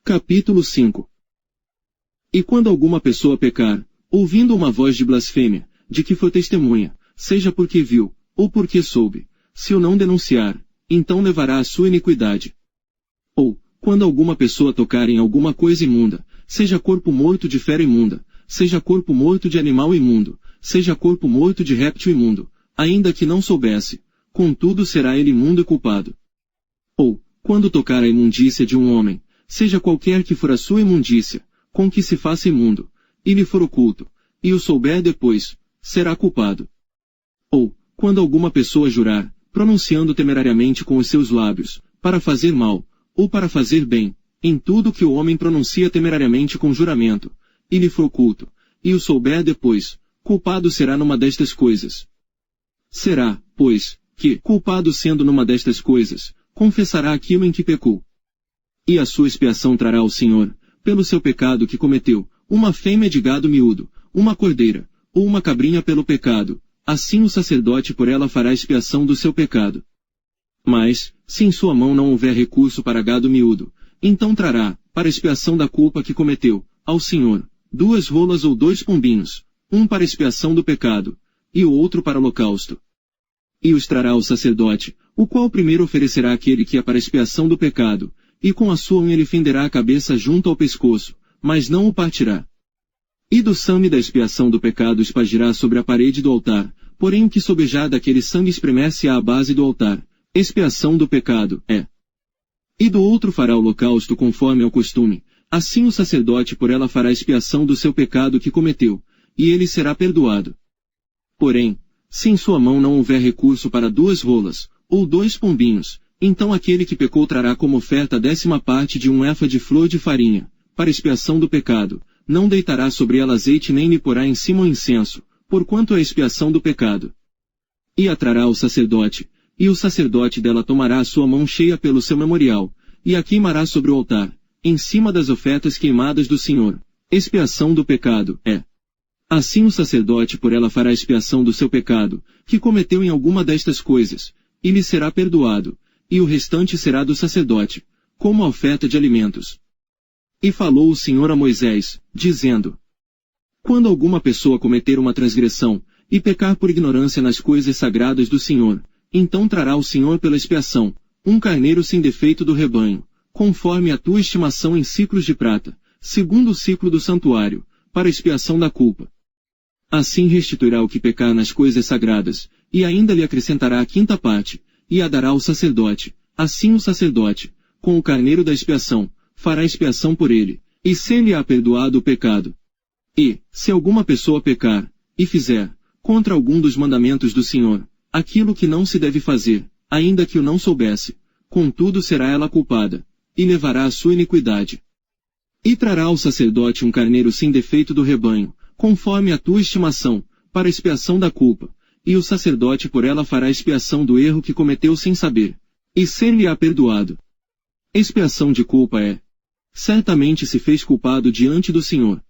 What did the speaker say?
Capítulo 5. E quando alguma pessoa pecar, ouvindo uma voz de blasfêmia, de que foi testemunha, seja porque viu, ou porque soube, se o não denunciar, então levará a sua iniquidade. Ou, quando alguma pessoa tocar em alguma coisa imunda, seja corpo morto de fera imunda, seja corpo morto de animal imundo, seja corpo morto de réptil imundo, ainda que não soubesse, contudo será ele imundo e culpado. Ou, quando tocar a imundícia de um homem, seja qualquer que for a sua imundícia, com que se faça imundo, e lhe for oculto, e o souber depois, será culpado. Ou, quando alguma pessoa jurar, pronunciando temerariamente com os seus lábios, para fazer mal, ou para fazer bem, em tudo que o homem pronuncia temerariamente com juramento, e lhe for oculto, e o souber depois, culpado será numa destas coisas. Será, pois, que, culpado sendo numa destas coisas, confessará aquilo em que pecou. E a sua expiação trará ao Senhor, pelo seu pecado que cometeu, uma fêmea de gado miúdo, uma cordeira, ou uma cabrinha pelo pecado, assim o sacerdote por ela fará expiação do seu pecado. Mas, se em sua mão não houver recurso para gado miúdo, então trará, para expiação da culpa que cometeu, ao Senhor, 2 rolas ou 2 pombinhos, um para expiação do pecado, e o outro para holocausto. E os trará ao sacerdote, o qual primeiro oferecerá aquele que é para expiação do pecado, e com a sua unha lhe fenderá a cabeça junto ao pescoço, mas não o partirá. E do sangue da expiação do pecado espargirá sobre a parede do altar, porém o que sobejar daquele sangue espremer-se à base do altar, expiação do pecado, é. E do outro fará holocausto conforme ao costume, assim o sacerdote por ela fará expiação do seu pecado que cometeu, e ele será perdoado. Porém, se em sua mão não houver recurso para 2 rolas, ou 2 pombinhos, então aquele que pecou trará como oferta a 10ª parte de um éfa de flor de farinha, para expiação do pecado, não deitará sobre ela azeite nem lhe porá em cima o incenso, porquanto é a expiação do pecado. E a trará ao sacerdote, e o sacerdote dela tomará a sua mão cheia pelo seu memorial, e a queimará sobre o altar, em cima das ofertas queimadas do Senhor. Expiação do pecado, é. Assim o sacerdote por ela fará expiação do seu pecado, que cometeu em alguma destas coisas, e lhe será perdoado, e o restante será do sacerdote, como a oferta de alimentos. E falou o Senhor a Moisés, dizendo: Quando alguma pessoa cometer uma transgressão, e pecar por ignorância nas coisas sagradas do Senhor, então trará o Senhor pela expiação, um carneiro sem defeito do rebanho, conforme a tua estimação em ciclos de prata, segundo o ciclo do santuário, para expiação da culpa. Assim restituirá o que pecar nas coisas sagradas, e ainda lhe acrescentará a 5ª parte, e a dará ao sacerdote. Assim o sacerdote, com o carneiro da expiação, fará expiação por ele, e ser-lhe-á perdoado o pecado. E, se alguma pessoa pecar, e fizer, contra algum dos mandamentos do Senhor, aquilo que não se deve fazer, ainda que o não soubesse, contudo será ela culpada, e levará a sua iniquidade. E trará ao sacerdote um carneiro sem defeito do rebanho, conforme a tua estimação, para expiação da culpa, e o sacerdote por ela fará expiação do erro que cometeu sem saber, e ser-lhe-á perdoado. Expiação de culpa é: certamente se fez culpado diante do Senhor.